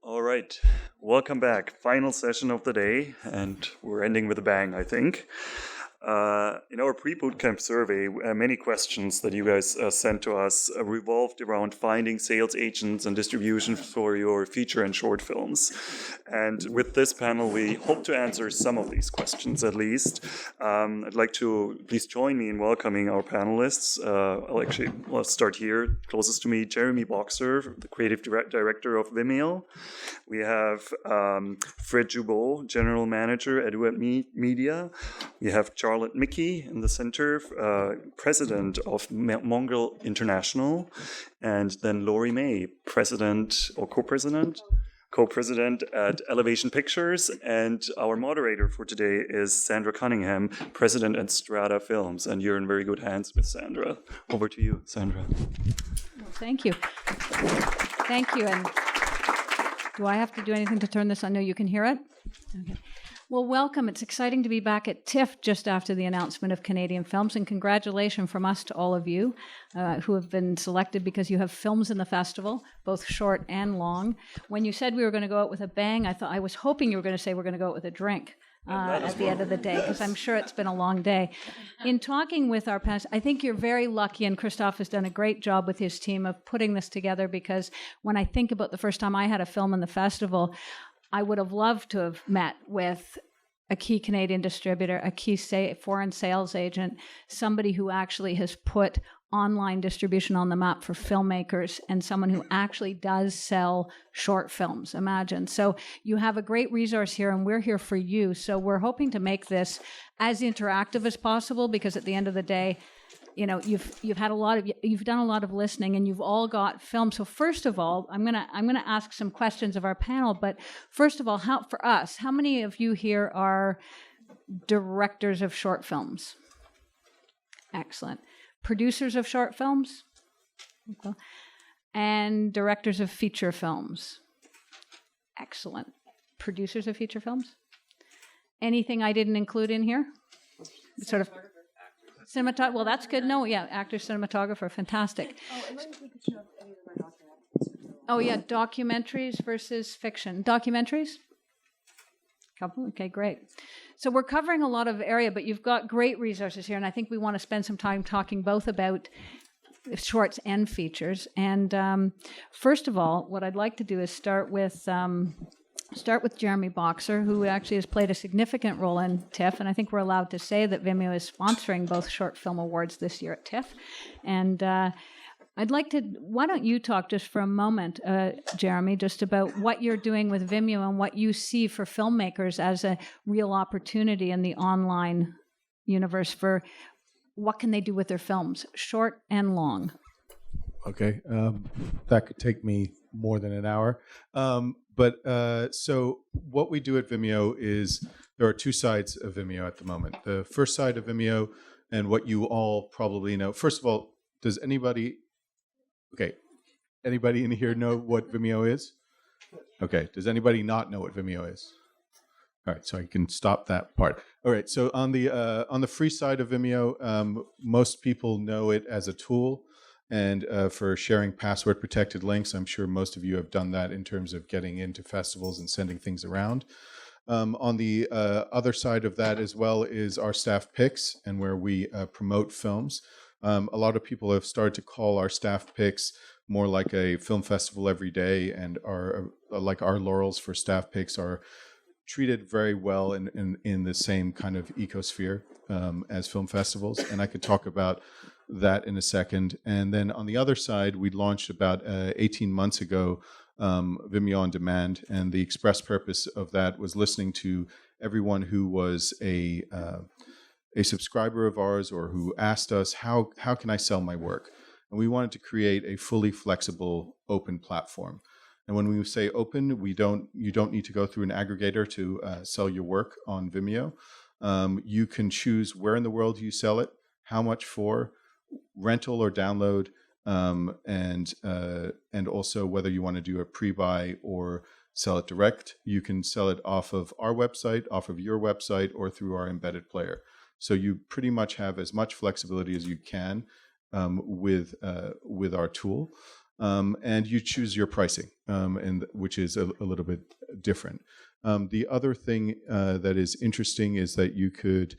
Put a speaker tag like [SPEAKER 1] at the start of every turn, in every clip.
[SPEAKER 1] All right, welcome back. Final session of the day, and we're ending with a bang, I think. In our pre-bootcamp survey, many questions that you guys sent to us revolved around finding sales agents and distribution for your feature and short films. And with this panel, we hope to answer some of these questions at least. I'd like to please join me in welcoming our panelists. I'll start here. Closest to me, Jeremy Boxer, the creative director of Vimeo. We have Fred Jubot, general manager at Media. We have Charlotte Mickey in the center, president of Mongol International, and then Laurie May, president or co-president at Elevation Pictures, and our moderator for today is Sandra Cunningham, president at Strata Films, and you're in very good hands with Sandra. Over to you, Sandra.
[SPEAKER 2] Well, thank you. Thank you. And do I have to do anything to turn this on? No, you can hear it? Okay. Well, welcome. It's exciting to be back at TIFF just after the announcement of Canadian films, and congratulations from us to all of you who have been selected because you have films in the festival, both short and long. When you said we were going to go out with a bang, I was hoping you were going to say we're going to go out with a drink at the end of the day, because I'm sure it's been a long day. In talking with our panelists, I think you're very lucky, and Christophe has done a great job with his team of putting this together, because when I think about the first time I had a film in the festival, I would have loved to have met with a key Canadian distributor, a key foreign sales agent, somebody who actually has put online distribution on the map for filmmakers, and someone who actually does sell short films. Imagine. So you have a great resource here, and we're here for you. So we're hoping to make this as interactive as possible, because at the end of the day, you know, you've done a lot of listening, and you've all got film. So first of all, I'm gonna ask some questions of our panel. But first of all, how many of you here are directors of short films? Excellent. Producers of short films? Okay. And directors of feature films? Excellent. Producers of feature films? Anything I didn't include in here? Sort of. Cinematographer. Well, that's good. No, yeah, actor, cinematographer, fantastic.
[SPEAKER 3] Oh, and then we could show any of our documentaries.
[SPEAKER 2] Oh, yeah, documentaries versus fiction. Documentaries? Couple. Okay, great. So we're covering a lot of area, but you've got great resources here, and I think we want to spend some time talking both about shorts and features. And first of all, what I'd like to do is start with Jeremy Boxer, who actually has played a significant role in TIFF, and I think we're allowed to say that Vimeo is sponsoring both short film awards this year at TIFF. And why don't you talk just for a moment, Jeremy, just about what you're doing with Vimeo and what you see for filmmakers as a real opportunity in the online universe for what can they do with their films, short and long.
[SPEAKER 4] Okay, that could take me more than an hour. So what we do at Vimeo is there are two sides of Vimeo at the moment. The first side of Vimeo, and what you all probably know. First of all, does anybody in here know what Vimeo is? Okay, does anybody not know what Vimeo is? All right, so I can stop that part. All right, so on the free side of Vimeo, most people know it as a tool. And for sharing password-protected links, I'm sure most of you have done that in terms of getting into festivals and sending things around. On the other side of that as well is our staff picks, and where we promote films. A lot of people have started to call our staff picks more like a film festival every day, and our laurels for staff picks are treated very well in the same kind of ecosphere as film festivals. And I could talk about that in a second. And then on the other side, we launched about 18 months ago Vimeo On Demand, and the express purpose of that was listening to everyone who was a subscriber of ours or who asked us, how can I sell my work? And we wanted to create a fully flexible, open platform. And when we say open, you don't need to go through an aggregator to sell your work on Vimeo. You can choose where in the world you sell it, how much for, rental or download, and also whether you want to do a pre-buy or sell it direct. You can sell it off of our website, off of your website, or through our embedded player. So you pretty much have as much flexibility as you can with our tool. and you choose your pricing, and which is a little bit different. The other thing that is interesting is that you could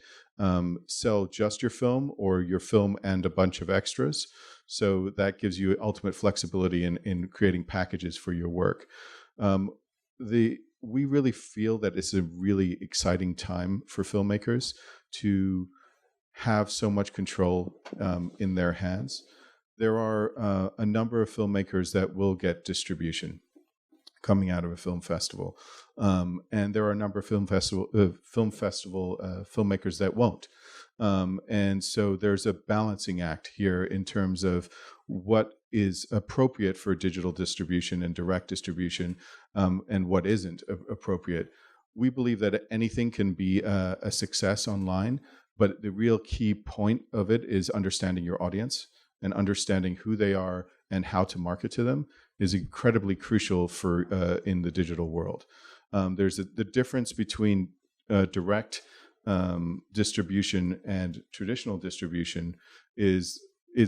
[SPEAKER 4] sell just your film or your film and a bunch of extras. So that gives you ultimate flexibility in creating packages for your work. We really feel that it's a really exciting time for filmmakers to have so much control in their hands. There are a number of filmmakers that will get distribution coming out of a film festival, and there are a number of film festival filmmakers that won't. And so there's a balancing act here in terms of what is appropriate for digital distribution and direct distribution, and what isn't appropriate. We believe that anything can be a success online, but the real key point of it is understanding your audience and understanding who they are and how to market to them is incredibly crucial for in the digital world. There's the difference between direct distribution and traditional distribution is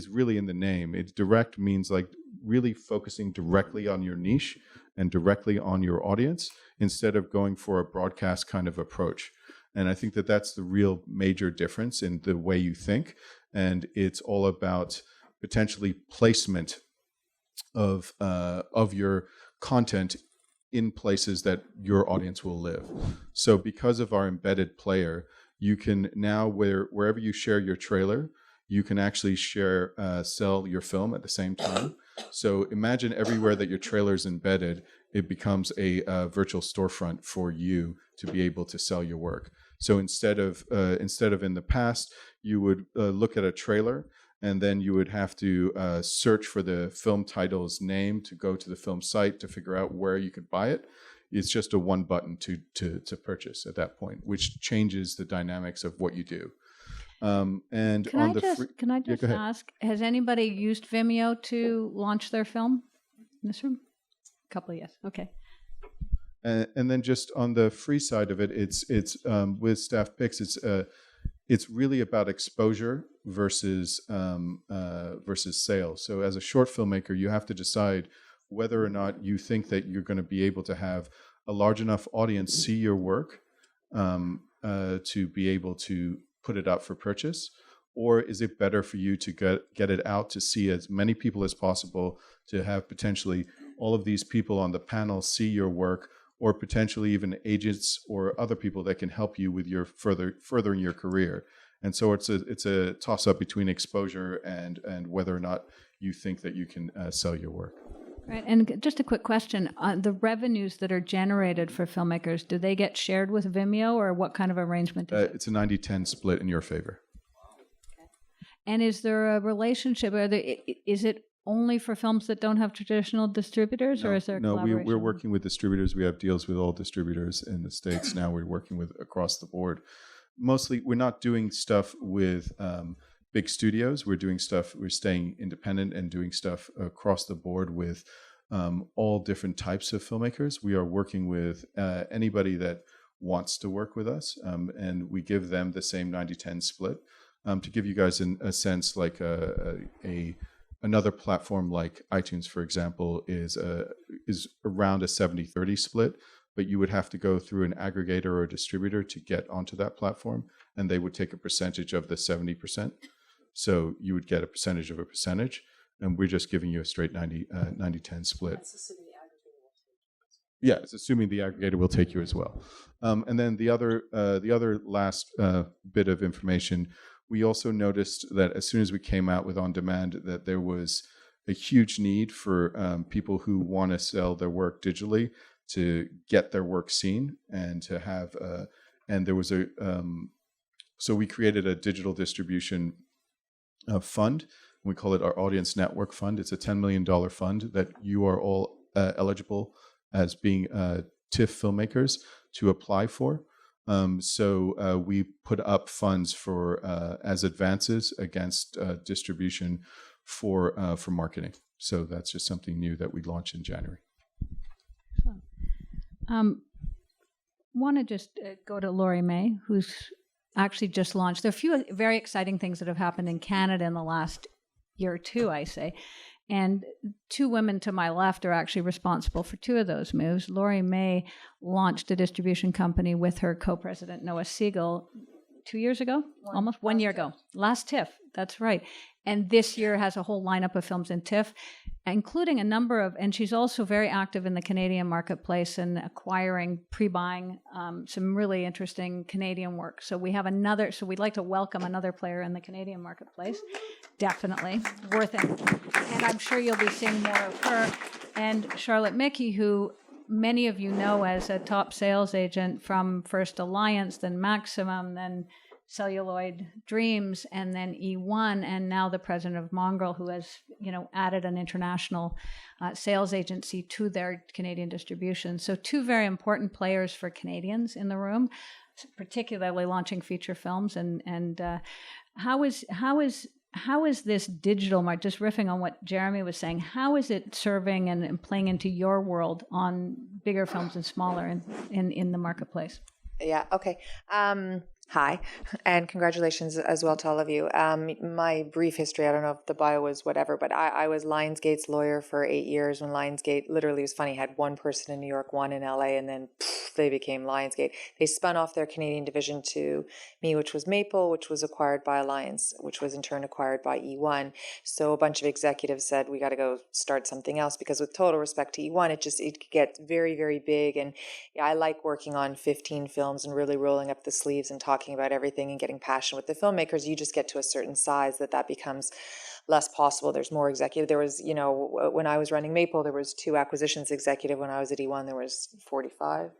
[SPEAKER 4] really in the name. Direct means like really focusing directly on your niche and directly on your audience instead of going for a broadcast kind of approach. And I think that that's the real major difference in the way you think. And it's all about potentially placement of your content in places that your audience will live. So because of our embedded player, you can now, wherever you share your trailer, you can actually sell your film at the same time. So imagine everywhere that your trailer is embedded, it becomes a virtual storefront for you to be able to sell your work. So instead of in the past, you would look at a trailer and then you would have to search for the film title's name to go to the film site to figure out where you could buy it. It's just a one button to purchase at that point, which changes the dynamics of what you do. And
[SPEAKER 2] can I just ask, has anybody used Vimeo to launch their film in this room? A couple of yes. Okay.
[SPEAKER 4] And then just on the free side of it, it's with Staff Picks, it's really about exposure versus sales. So as a short filmmaker, you have to decide whether or not you think that you're going to be able to have a large enough audience see your work to be able to put it up for purchase, or is it better for you to get it out to see as many people as possible, to have potentially all of these people on the panel see your work, or potentially even agents or other people that can help you with your furthering your career. And so it's a toss up between exposure and whether or not you think that you can sell your work.
[SPEAKER 2] Right. And just a quick question, the revenues that are generated for filmmakers, do they get shared with Vimeo, or what kind of arrangement is it?
[SPEAKER 4] It's a 90-10 split in your favor.
[SPEAKER 2] Okay. And is there a relationship? Is it only for films that don't have traditional distributors, or is there collaboration?
[SPEAKER 4] No, we're working with distributors. We have deals with all distributors in the States now. We're working with across the board. Mostly, we're not doing stuff with big studios. We're staying independent and doing stuff across the board with all different types of filmmakers. We are working with anybody that wants to work with us, and we give them the same 90-10 split. To give you guys a sense, like another platform like iTunes, for example, is around a 70-30 split, but you would have to go through an aggregator or a distributor to get onto that platform, and they would take a percentage of the 70%. So you would get a percentage of a percentage, and we're just giving you a straight 90-10 split.
[SPEAKER 3] That's assuming the aggregator will take you.
[SPEAKER 4] Yeah, it's assuming the aggregator will take you as well. And then the other last bit of information, we also noticed that as soon as we came out with On Demand, that there was a huge need for people who want to sell their work digitally to get their work seen and to have. And there was so we created a digital distribution fund. We call it our Audience Network Fund. It's a $10 million fund that you are all eligible as being TIFF filmmakers to apply for. So we put up funds for as advances against distribution for marketing. So that's just something new that we launched in January.
[SPEAKER 2] Want to just go to Laurie May, who's actually just launched. There are a few very exciting things that have happened in Canada in the last year or two, I say. And two women to my left are actually responsible for two of those moves. Laurie May launched a distribution company with her co-president, Noah Siegel, 2 years ago, almost 1 year ago. Last TIFF, that's right. And this year has a whole lineup of films in TIFF, including a number of, and she's also very active in the Canadian marketplace and acquiring, pre-buying some really interesting Canadian work. So we have another, so we'd like to welcome another player in the Canadian marketplace. Definitely worth it. And I'm sure you'll be seeing more of her. And Charlotte Mickey, who many of you know as a top sales agent from first Alliance, then Maximum, then Celluloid Dreams, and then E1, and now the president of Mongrel, who has, added an international sales agency to their Canadian distribution. So two very important players for Canadians in the room, particularly launching feature films. And how is this digital market, just riffing on what Jeremy was saying, how is it serving and playing into your world on bigger films and smaller in the marketplace?
[SPEAKER 3] Yeah, okay. Hi, and congratulations as well to all of you. My brief history, I don't know if the bio was whatever, but I was Lionsgate's lawyer for 8 years when Lionsgate, literally, it was funny, had one person in New York, one in LA, and then they became Lionsgate. They spun off their Canadian division to me, which was Maple, which was acquired by Alliance, which was in turn acquired by E1. So a bunch of executives said, we got to go start something else, because with total respect to E1, it gets very, very big. And yeah, I like working on 15 films and really rolling up the sleeves and talking about everything and getting passionate with the filmmakers. You just get to a certain size that becomes less possible. There's more executive. There was, when I was running Maple, there was 2 acquisitions executive. When I was at E1, there was 45.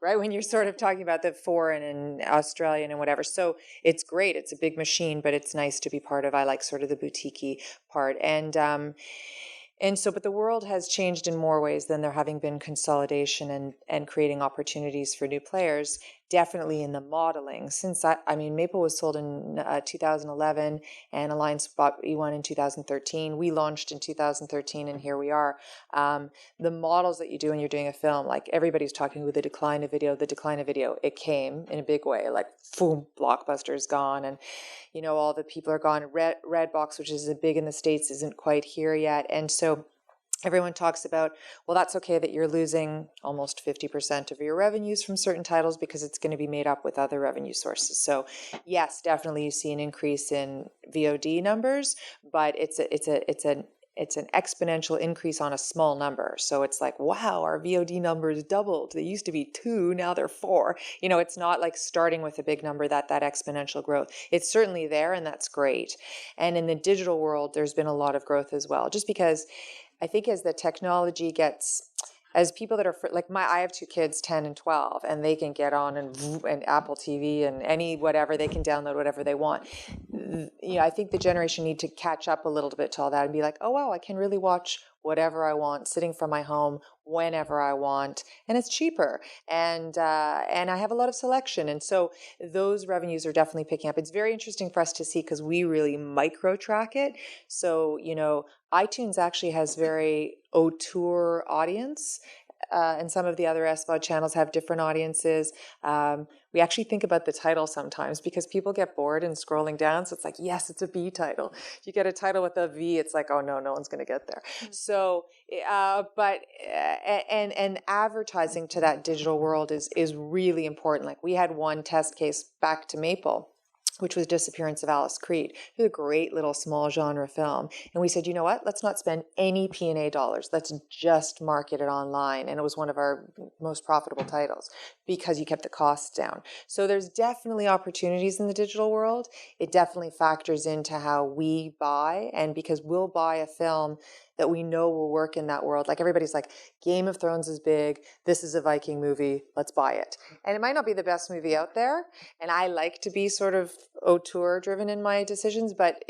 [SPEAKER 3] Right, when you're sort of talking about the foreign and Australian and whatever. So it's great. It's a big machine, but it's nice to be part of. I like sort of the boutique-y part. But the world has changed in more ways than there having been consolidation and creating opportunities for new players. Definitely in the modeling. Since Maple was sold in 2011, and Alliance bought E1 in 2013. We launched in 2013, and here we are. The models that you do when you're doing a film, like everybody's talking with the decline of video. It came in a big way. Like, boom, Blockbuster's gone, and all the people are gone. Redbox, which is big in the States, isn't quite here yet, and so everyone talks about, well, that's okay that you're losing almost 50% of your revenues from certain titles because it's going to be made up with other revenue sources. So yes, definitely you see an increase in VOD numbers, but it's an exponential increase on a small number. So it's like, wow, our VOD numbers doubled. They used to be 2, now they're 4. It's not like starting with a big number, that exponential growth. It's certainly there, and that's great. And in the digital world, there's been a lot of growth as well, just because I think as the technology gets, as people that are I have 2 kids, 10 and 12, and they can get on and Apple TV and any whatever, they can download whatever they want. I think the generation need to catch up a little bit to all that and be like, oh wow, I can really watch whatever I want, sitting from my home whenever I want, and it's cheaper, and I have a lot of selection, and so those revenues are definitely picking up. It's very interesting for us to see because we really micro track it. So iTunes actually has very auteur audience. And some of the other SVOD channels have different audiences. We actually think about the title sometimes because people get bored and scrolling down. So it's like, yes, it's a B title. If you get a title with a V, it's like, oh no one's going to get there. Mm-hmm. So, and advertising to that digital world is really important. Like, we had one test case back to Maple, which was Disappearance of Alice Creed. It was a great little small genre film. And we said, you know what? Let's not spend any P&A dollars. Let's just market it online. And it was one of our most profitable titles because you kept the costs down. So there's definitely opportunities in the digital world. It definitely factors into how we buy. And because we'll buy a film that we know will work in that world. Like, everybody's like, Game of Thrones is big. This is a Viking movie. Let's buy it. And it might not be the best movie out there. And I like to be sort of auteur driven in my decisions, but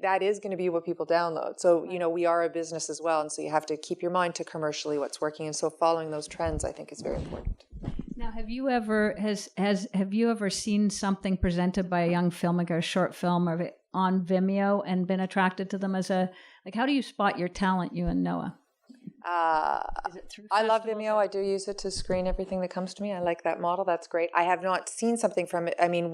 [SPEAKER 3] that is going to be what people download. So, we are a business as well. And so you have to keep your mind to commercially what's working. And so following those trends, I think, is very important.
[SPEAKER 2] Now, have you ever seen something presented by a young filmmaker, a short film on Vimeo, and been attracted to them as how do you spot your talent, you and Noah? Is it through festivals?
[SPEAKER 3] I love Vimeo. I do use it to screen everything that comes to me. I like that model. That's great. I have not seen something from it. I mean,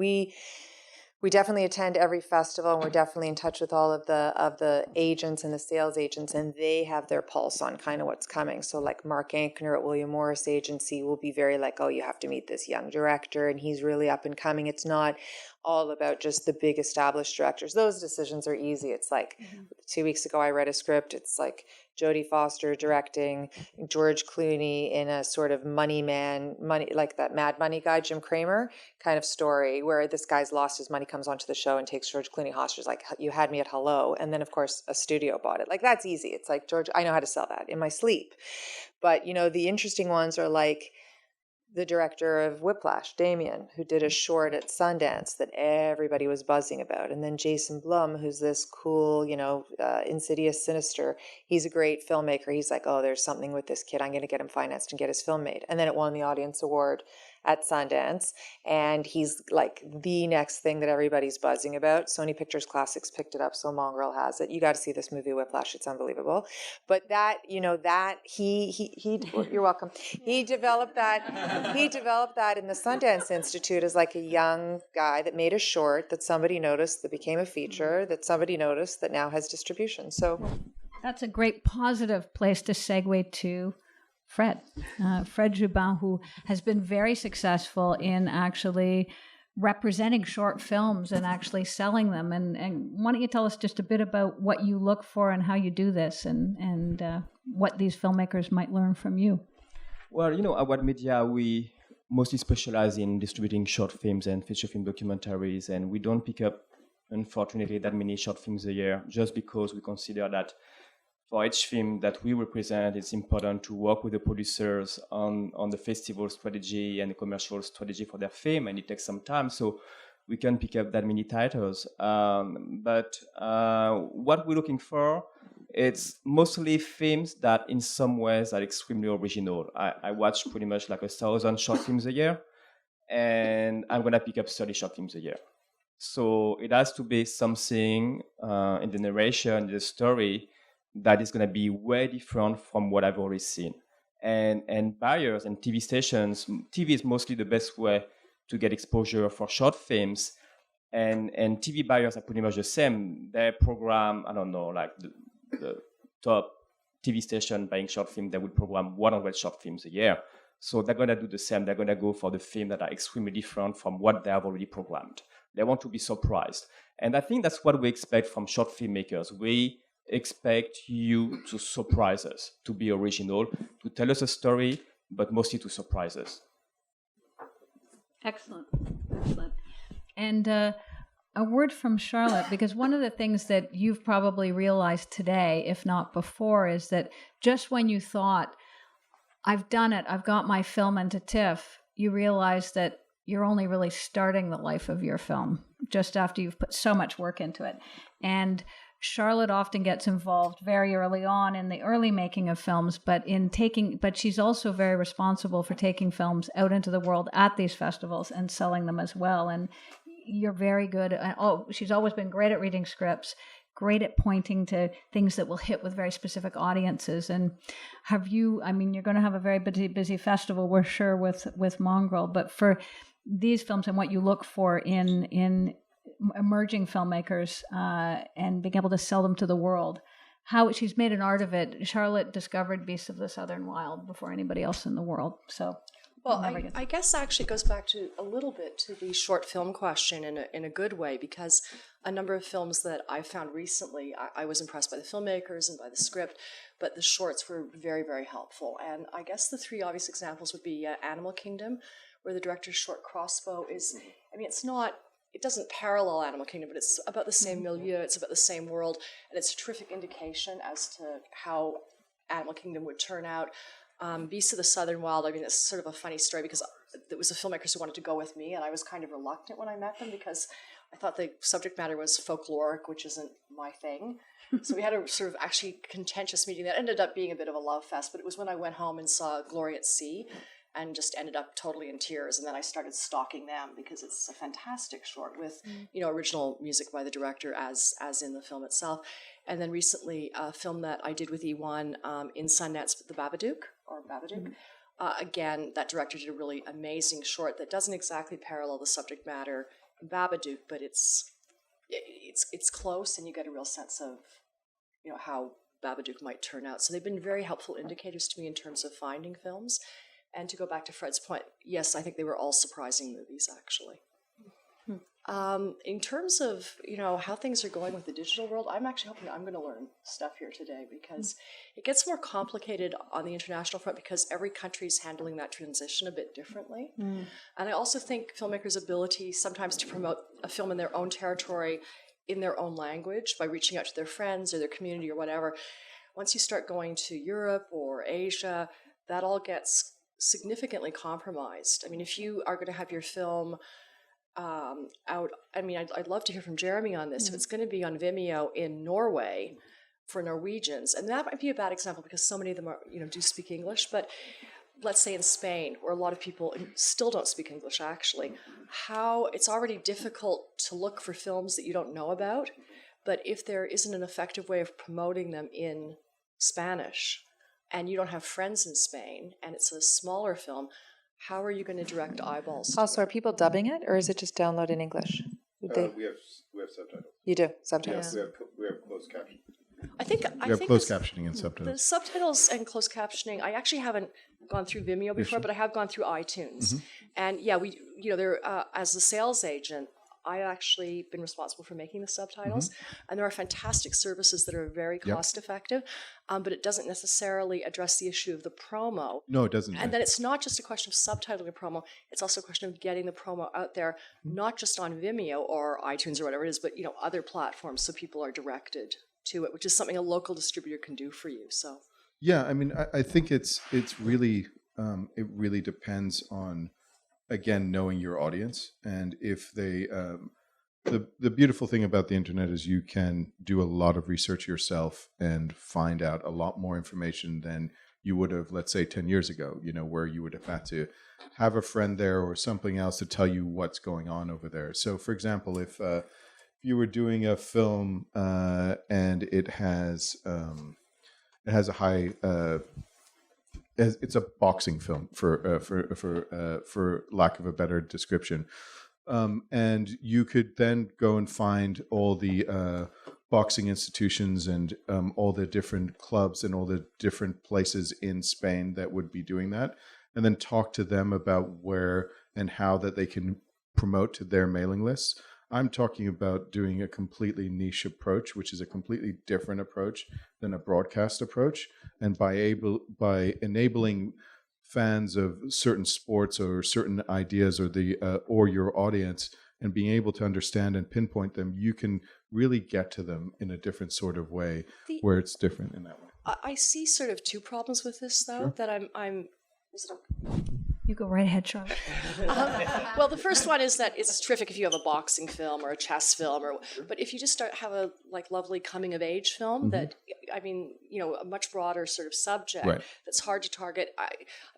[SPEAKER 3] we definitely attend every festival, and we're definitely in touch with all of the agents and the sales agents, and they have their pulse on kind of what's coming. So like Mark Ankner at William Morris Agency will be very like, oh, you have to meet this young director, and he's really up and coming. It's not all about just the big established directors. Those decisions are easy. It's like 2 weeks ago I read a script. It's like Jodie Foster directing George Clooney in a sort of money like that Mad Money guy, Jim Cramer kind of story, where this guy's lost his money, comes onto the show and takes George Clooney hostage. Like, you had me at hello. And then of course a studio bought it. Like, that's easy. It's like, George, I know how to sell that in my sleep. But the interesting ones are like the director of Whiplash, Damien, who did a short at Sundance that everybody was buzzing about. And then Jason Blum, who's this cool, insidious, sinister. He's a great filmmaker. He's like, oh, there's something with this kid. I'm going to get him financed and get his film made. And then it won the Audience Award at Sundance. And he's like the next thing that everybody's buzzing about. Sony Pictures Classics picked it up, so Mongrel has it. You got to see this movie, Whiplash. It's unbelievable. But that, you're welcome. He developed that. He developed that in the Sundance Institute as like a young guy that made a short that somebody noticed, that became a feature, that somebody noticed, that now has distribution. So
[SPEAKER 2] that's a great positive place to segue to Fred Jubin, who has been very successful in actually representing short films and actually selling them. And why don't you tell us just a bit about what you look for and how you do this, and what these filmmakers might learn from you?
[SPEAKER 5] Well, at What Media, we mostly specialize in distributing short films and feature film documentaries, and we don't pick up, unfortunately, that many short films a year, just because we consider that for each film that we represent, it's important to work with the producers on the festival strategy and the commercial strategy for their film, and it takes some time, so we can pick up that many titles. But what we're looking for, it's mostly films that in some ways are extremely original. I watch pretty much like 1,000 short films a year, and I'm going to pick up 30 short films a year. So it has to be something in the narration, in the story, that is going to be way different from what I've already seen. And buyers and TV stations, TV is mostly the best way to get exposure for short films. And TV buyers are pretty much the same. They program, I don't know, like the top TV station buying short film, they would program 100 short films a year. So they're going to do the same. They're going to go for the film that are extremely different from what they have already programmed. They want to be surprised. And I think that's what we expect from short filmmakers. We expect you to surprise us, to be original, to tell us a story, but mostly to surprise us.
[SPEAKER 2] Excellent. And a word from Charlotte, because one of the things that you've probably realized today, if not before, is that just when you thought, I've done it, I've got my film into TIFF, you realize that you're only really starting the life of your film just after you've put so much work into it. And Charlotte often gets involved very early on in the early making of films, but she's also very responsible for taking films out into the world at these festivals and selling them as well. And you're very good. She's always been great at reading scripts, great at pointing to things that will hit with very specific audiences. And you're going to have a very busy festival, we're sure, with Mongrel, but for these films and what you look for in emerging filmmakers and being able to sell them to the world, how she's made an art of it. Charlotte discovered Beasts of the Southern Wild before anybody else in the world. So,
[SPEAKER 6] well, I guess actually it goes back to a little bit to the short film question in a good way, because a number of films that I found recently, I was impressed by the filmmakers and by the script, but the shorts were very, very helpful. And I guess the three obvious examples would be Animal Kingdom, where the director's short Crossbow is, it doesn't parallel Animal Kingdom, but it's about the same milieu, it's about the same world, and it's a terrific indication as to how Animal Kingdom would turn out. Beasts of the Southern Wild, it's sort of a funny story, because it was the filmmakers who wanted to go with me, and I was kind of reluctant when I met them, because I thought the subject matter was folkloric, which isn't my thing. So we had a sort of actually contentious meeting that ended up being a bit of a love fest, but it was when I went home and saw Glory at Sea, and just ended up totally in tears. And then I started stalking them, because it's a fantastic short with, original music by the director as in the film itself. And then recently, a film that I did with E1 in Sundance, The Babadook. Again, that director did a really amazing short that doesn't exactly parallel the subject matter Babadook, but it's close, and you get a real sense of how Babadook might turn out. So they've been very helpful indicators to me in terms of finding films. And to go back to Fred's point, yes, I think they were all surprising movies, actually. In terms of how things are going with the digital world, I'm actually hoping I'm going to learn stuff here today, because it gets more complicated on the international front because every country is handling that transition a bit differently. And I also think filmmakers' ability sometimes to promote a film in their own territory, in their own language, by reaching out to their friends or their community or whatever. Once you start going to Europe or Asia, that all gets significantly compromised. I mean, if you are going to have your film out, I mean, I'd love to hear from Jeremy on this. If it's going to be on Vimeo in Norway for Norwegians, and that might be a bad example because so many of them are, do speak English, but let's say in Spain, where a lot of people still don't speak English, actually, how it's already difficult to look for films that you don't know about, but if there isn't an effective way of promoting them in Spanish, and you don't have friends in Spain, and it's a smaller film, how are you going to direct eyeballs?
[SPEAKER 3] Also, are people dubbing it, or is it just download in English?
[SPEAKER 7] We have subtitles.
[SPEAKER 3] You do subtitles.
[SPEAKER 7] Yes, we have closed captioning.
[SPEAKER 6] I think
[SPEAKER 4] We have closed captioning and
[SPEAKER 6] the
[SPEAKER 4] subtitles.
[SPEAKER 6] subtitles and closed captioning. I actually haven't gone through Vimeo before, but I have gone through iTunes. And yeah, we there as a sales agent, I actually been responsible for making the subtitles, and there are fantastic services that are very cost effective, but it doesn't necessarily address the issue of the promo.
[SPEAKER 4] No, it doesn't.
[SPEAKER 6] And then it's not just a question of subtitling a promo; it's also a question of getting the promo out there, not just on Vimeo or iTunes or whatever it is, but other platforms, so people are directed to it, which is something a local distributor can do for you. So
[SPEAKER 4] Yeah, I mean, I think it's really it really depends on, again, knowing your audience, and if they the beautiful thing about the internet is you can do a lot of research yourself and find out a lot more information than you would have, let's say, 10 years ago, where you would have had to have a friend there or something else to tell you what's going on over there. So, for example, if you were doing a film and it has a high it's a boxing film for lack of a better description, and you could then go and find all the boxing institutions and all the different clubs and all the different places in Spain that would be doing that, and then talk to them about where and how that they can promote to their mailing lists. I'm talking about doing a completely niche approach, which is a completely different approach than a broadcast approach. And by enabling fans of certain sports or certain ideas or your audience and being able to understand and pinpoint them, you can really get to them in a different sort of way where it's different in that way.
[SPEAKER 6] I see sort of two problems with this, though, that I'm is it okay?
[SPEAKER 2] You go right ahead, Charlotte.
[SPEAKER 6] Well, the first one is that it's terrific if you have a boxing film or a chess film, but if you just have a lovely coming of age film that, I mean, a much broader sort of subject that's hard to target. I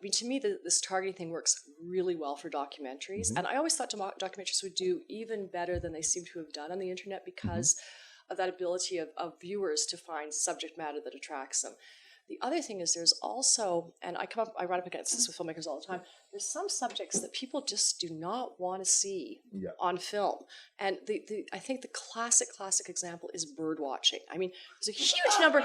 [SPEAKER 6] mean, to me, this targeting thing works really well for documentaries, and I always thought documentaries would do even better than they seem to have done on the internet because of that ability of viewers to find subject matter that attracts them. The other thing is there's also, and I run up against this with filmmakers all the time, there's some subjects that people just do not want to see on film. And I think the classic example is bird watching. I mean, there's a huge number,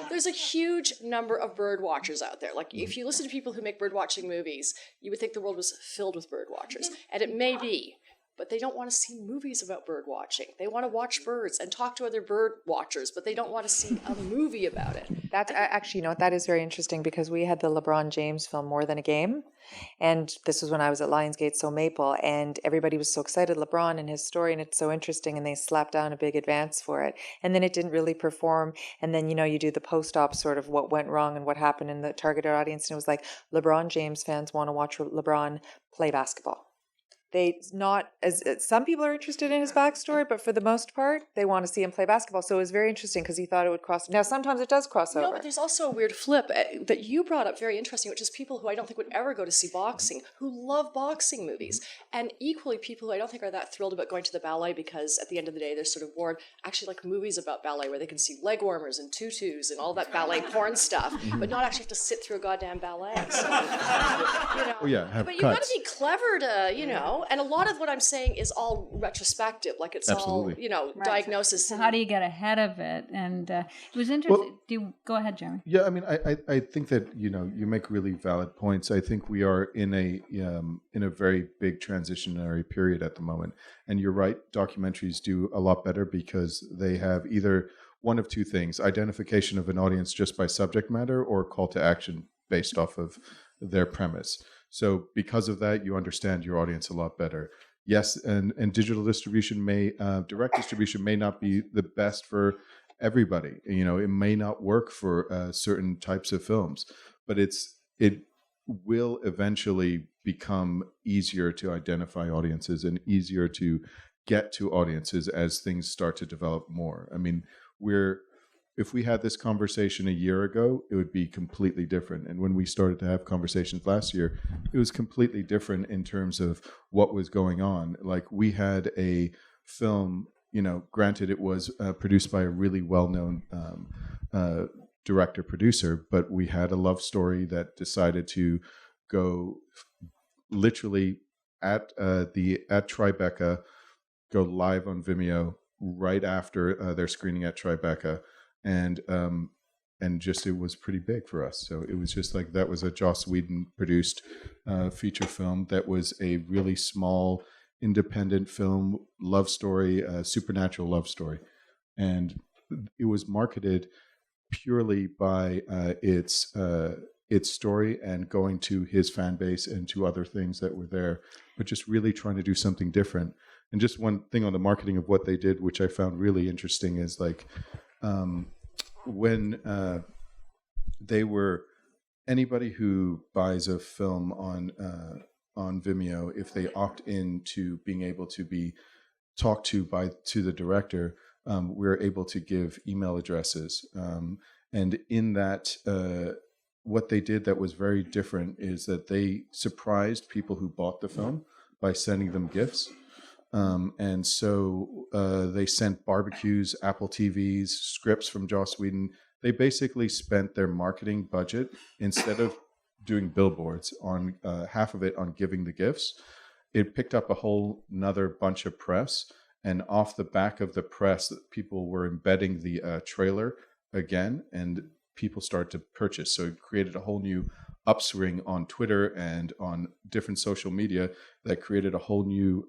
[SPEAKER 6] there's a huge number of bird watchers out there. Like, if you listen to people who make bird watching movies, you would think the world was filled with bird watchers. And it may be. But they don't want to see movies about bird watching. They want to watch birds and talk to other bird watchers, but they don't want to see a movie about it.
[SPEAKER 3] That's actually, that is very interesting because we had the LeBron James film More Than a Game. And this was when I was at Lionsgate, so Maple, and everybody was so excited, LeBron and his story, and it's so interesting, and they slapped down a big advance for it. And then it didn't really perform. And then, you do the post-op sort of what went wrong and what happened in the targeted audience. And it was like, LeBron James fans want to watch LeBron play basketball. Some people are interested in his backstory, but for the most part, they want to see him play basketball. So it was very interesting because he thought it would cross. Now, sometimes it does cross over.
[SPEAKER 6] No, but there's also a weird flip that you brought up, very interesting, which is people who I don't think would ever go to see boxing, who love boxing movies. And equally, people who I don't think are that thrilled about going to the ballet because at the end of the day, they're sort of bored, actually like movies about ballet where they can see leg warmers and tutus and all that ballet porn stuff, but not actually have to sit through a goddamn ballet. So,
[SPEAKER 4] Have
[SPEAKER 6] but you've got to be clever to, and a lot of what I'm saying is all retrospective, like it's
[SPEAKER 4] Absolutely.
[SPEAKER 6] all, you know,
[SPEAKER 2] Right.
[SPEAKER 6] diagnosis.
[SPEAKER 2] So how do you get ahead of it? And it was interesting. Go ahead, Jeremy.
[SPEAKER 4] Yeah, I mean, I think that you make really valid points. I think we are in a very big transitionary period at the moment, and you're right. Documentaries do a lot better because they have either one of two things: identification of an audience just by subject matter, or call to action based off of their premise. So because of that, you understand your audience a lot better. Yes, and digital distribution direct distribution may not be the best for everybody. It may not work for certain types of films, but it will eventually become easier to identify audiences and easier to get to audiences as things start to develop more. I mean, if we had this conversation a year ago, it would be completely different. And when we started to have conversations last year, it was completely different in terms of what was going on. Like, we had a film, granted it was produced by a really well-known director-producer, but we had a love story that decided to go literally at Tribeca, go live on Vimeo right after their screening at Tribeca. And just it was pretty big for us. So it was just like, that was a Joss Whedon produced feature film that was a really small independent film love story, supernatural love story, and it was marketed purely by its story and going to his fan base and to other things that were there, but just really trying to do something different. And just one thing on the marketing of what they did, which I found really interesting, is like, when anybody who buys a film on Vimeo, if they opt into being able to be talked to the director, we're able to give email addresses. And in that, what they did that was very different is that they surprised people who bought the film by sending them gifts. And so they sent barbecues, Apple TVs, scripts from Joss Whedon. They basically spent their marketing budget, instead of doing billboards, on half of it on giving the gifts. It picked up a whole nother bunch of press, and off the back of the press, people were embedding the trailer again, and people started to purchase. So it created a whole new upswing on Twitter and on different social media that created a whole new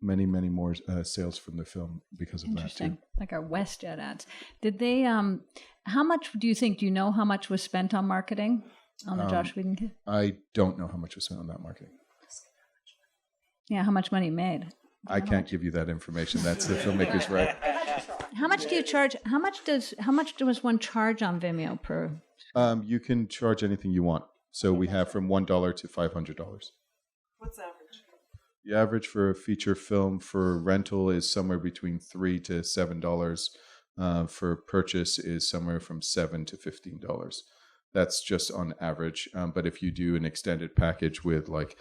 [SPEAKER 4] many more sales from the film because of that too.
[SPEAKER 2] Like our WestJet ads. Did they how much do you know how much was spent on marketing on the Joss Whedon kit?
[SPEAKER 4] I don't know how much was spent on that marketing.
[SPEAKER 2] Yeah, how much money made?
[SPEAKER 4] I can't give you that information. That's the filmmaker's right.
[SPEAKER 2] How much do you charge? How much does one charge on Vimeo per?
[SPEAKER 4] You can charge anything you want. So we have from $1 to $500.
[SPEAKER 8] What's average?
[SPEAKER 4] The average for a feature film for rental is somewhere between $3 to $7. For purchase is somewhere from $7 to $15. That's just on average. But if you do an extended package with like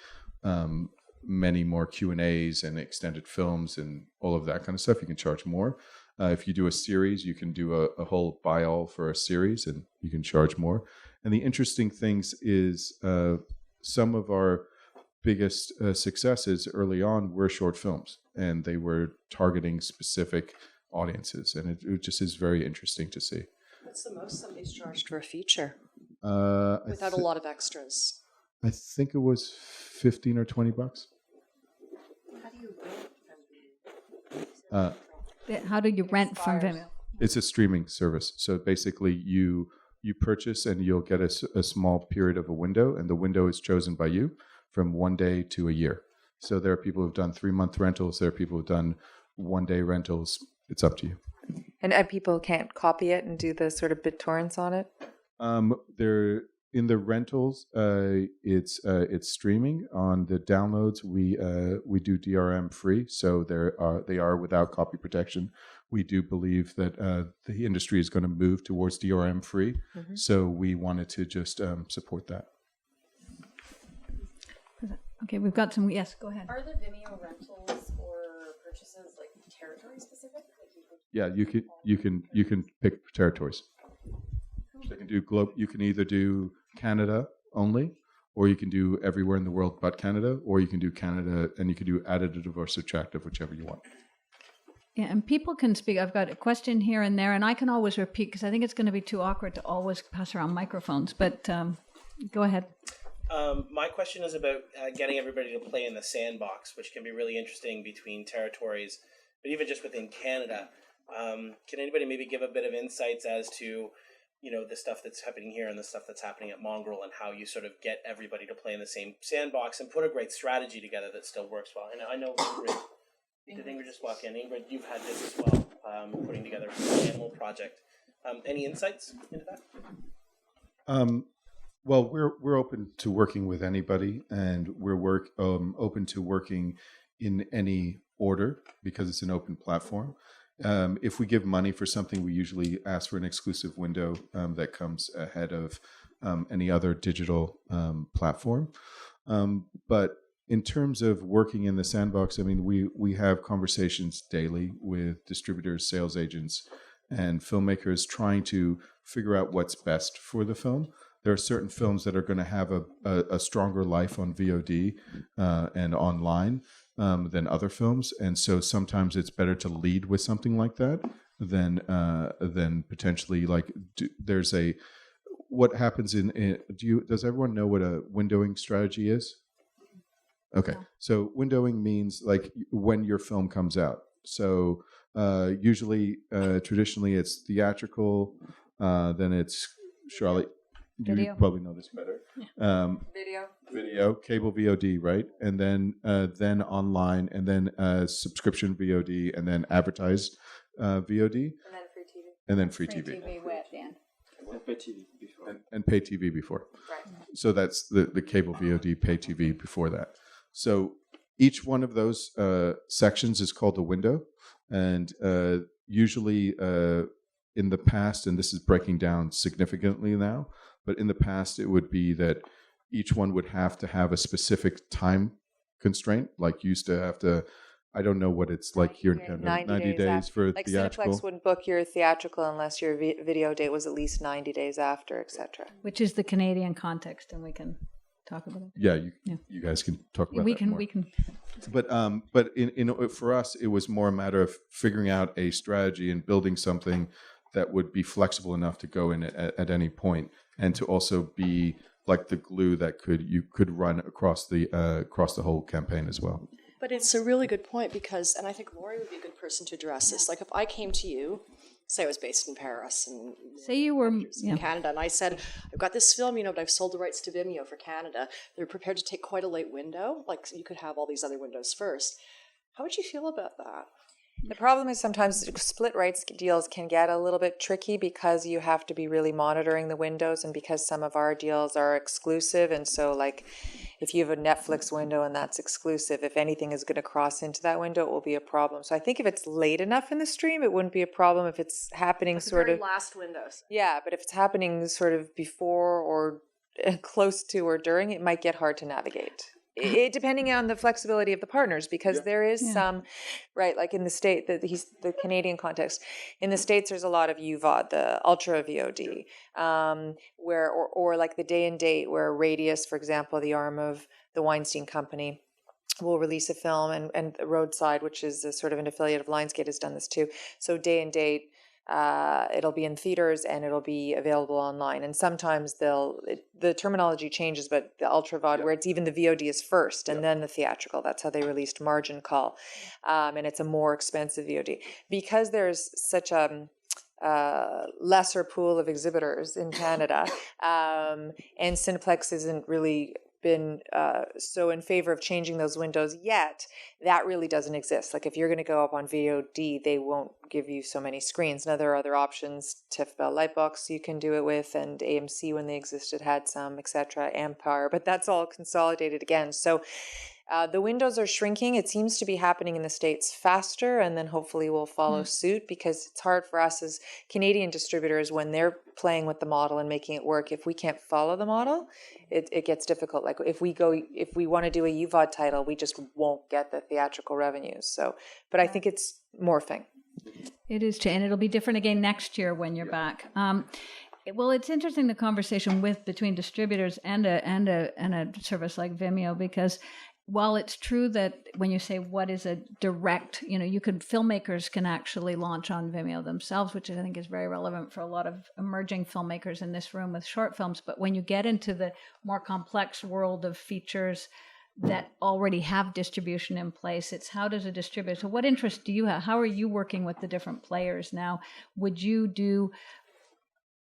[SPEAKER 4] many more Q&As and extended films and all of that kind of stuff, you can charge more. If you do a series, you can do a whole buy-all for a series, and you can charge more. And the interesting things is some of our biggest successes early on were short films, and they were targeting specific audiences, and it just is very interesting to see.
[SPEAKER 6] What's the most somebody's charged for a feature
[SPEAKER 4] Without
[SPEAKER 6] a lot of extras?
[SPEAKER 4] I think it was $15 or $20.
[SPEAKER 6] How do you rent?
[SPEAKER 2] How do you rent from Vimeo?
[SPEAKER 4] It's a streaming service. So basically you purchase and you'll get a small period of a window, and the window is chosen by you from 1 day to a year. So there are people who've done 3-month rentals. There are people who've done 1-day rentals. It's up to you.
[SPEAKER 3] And people can't copy it and do the sort of BitTorrents on it?
[SPEAKER 4] They're in the rentals. It's streaming. On the downloads, we do DRM free, so they are without copy protection. We do believe that the industry is going to move towards DRM free, so we wanted to just support that.
[SPEAKER 2] Okay, we've got some. Yes, go ahead.
[SPEAKER 9] Are the Vimeo rentals or purchases like territory specific?
[SPEAKER 4] Yeah, you can pick territories. So you can do you can either do Canada only, or you can do everywhere in the world but Canada, or you can do Canada and you can do additive or subtractive, whichever you want.
[SPEAKER 2] Yeah, and people can speak. I've got a question here and there, and I can always repeat because I think it's going to be too awkward to always pass around microphones. But go ahead.
[SPEAKER 8] My question is about getting everybody to play in the sandbox, which can be really interesting between territories, but even just within Canada. Can anybody maybe give a bit of insights as to, the stuff that's happening here and the stuff that's happening at Mongrel, and how you sort of get everybody to play in the same sandbox and put a great strategy together that still works well? And I know Ingrid, did Ingrid just walk in? Ingrid, you've had this as well, putting together an animal project. Any insights into that?
[SPEAKER 4] Well, we're open to working with anybody, and we're open to working in any order because it's an open platform. If we give money for something, we usually ask for an exclusive window that comes ahead of any other digital platform. But in terms of working in the sandbox, I mean, we have conversations daily with distributors, sales agents, and filmmakers trying to figure out what's best for the film. There are certain films that are going to have a stronger life on VOD and online than other films, and so sometimes it's better to lead with something like that than potentially there's a what happens in does everyone know what a windowing strategy is? Okay, so windowing means like when your film comes out. So usually, traditionally, it's theatrical, then it's Charlotte.
[SPEAKER 2] Video.
[SPEAKER 4] You probably know this better. Video, cable VOD, right? And then online, and then subscription VOD, and then advertised VOD, and then free TV. And pay TV before. Right. So that's the cable VOD, pay TV before that. So each one of those sections is called a window, and usually in the past, and this is breaking down significantly now, but in the past it would be that each one would have to have a specific time constraint, like you used to have to, I don't know what it's like here in Canada, 90 days for
[SPEAKER 3] like
[SPEAKER 4] theatrical.
[SPEAKER 3] Cineplex wouldn't book your theatrical unless your video date was at least 90 days after, etc.
[SPEAKER 2] Which is the Canadian context, and we can talk about it.
[SPEAKER 4] Yeah, you guys can talk about that more.
[SPEAKER 2] We can.
[SPEAKER 4] But in for us, it was more a matter of figuring out a strategy and building something that would be flexible enough to go in at any point, and to also be like the glue that you could run across the whole campaign as well.
[SPEAKER 6] But it's a really good point because, and I think Lori would be a good person to address this. Like if I came to you, say I was based in Paris and
[SPEAKER 2] say you were
[SPEAKER 6] in Canada, and I said, I've got this film, but I've sold the rights to Vimeo for Canada. They're prepared to take quite a late window. Like you could have all these other windows first. How would you feel about that?
[SPEAKER 3] The problem is sometimes split rights deals can get a little bit tricky because you have to be really monitoring the windows, and because some of our deals are exclusive. And so like if you have a Netflix window and that's exclusive, if anything is going to cross into that window, it will be a problem. So I think if it's late enough in the stream, it wouldn't be a problem. If it's happening sort of
[SPEAKER 6] last windows.
[SPEAKER 3] Yeah, but if it's happening sort of before or close to or during, it might get hard to navigate. It depending on the flexibility of the partners, because there is some, right, like in the state, the Canadian context, in the States there's a lot of UVOD, the Ultra VOD, where, or like the day and date where Radius, for example, the arm of the Weinstein Company, will release a film, and Roadside, which is a sort of an affiliate of Lionsgate, has done this too. So day and date, it'll be in theaters and it'll be available online. And sometimes the terminology changes, but the Ultra VOD, where it's even the VOD is first and then the theatrical. That's how they released Margin Call. And it's a more expensive VOD. Because there's such a lesser pool of exhibitors in Canada, and Cineplex isn't really been so in favor of changing those windows yet, that really doesn't exist. Like if you're going to go up on VOD, they won't give you so many screens. Now there are other options. TIFF Bell Lightbox you can do it with, and AMC when they existed had some, etc. Empire, but that's all consolidated again. So the windows are shrinking. It seems to be happening in the States faster, and then hopefully we'll follow suit, because it's hard for us as Canadian distributors when they're playing with the model and making it work. If we can't follow the model, it gets difficult. Like if we want to do a UVOD title, we just won't get the theatrical revenues. So, but I think it's morphing.
[SPEAKER 2] It is, and it'll be different again next year when you're back. Well, it's interesting the conversation between distributors and a service like Vimeo, because while it's true that when you say what is a direct, filmmakers can actually launch on Vimeo themselves, which I think is very relevant for a lot of emerging filmmakers in this room with short films. But when you get into the more complex world of features that already have distribution in place, it's how does a distributor, so what interest do you have? How are you working with the different players now? Would you do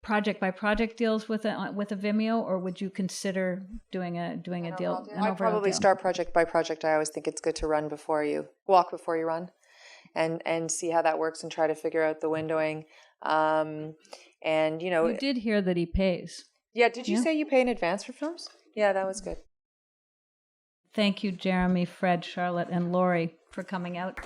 [SPEAKER 2] project by project deals with a Vimeo, or would you consider doing a deal?
[SPEAKER 3] I'd probably start project by project. I always think it's good to walk before you run, and see how that works and try to figure out the windowing.
[SPEAKER 2] You did hear that he pays.
[SPEAKER 3] Yeah, did you say you pay in advance for films? Yeah, that was good.
[SPEAKER 2] Thank you, Jeremy, Fred, Charlotte, and Lori for coming out.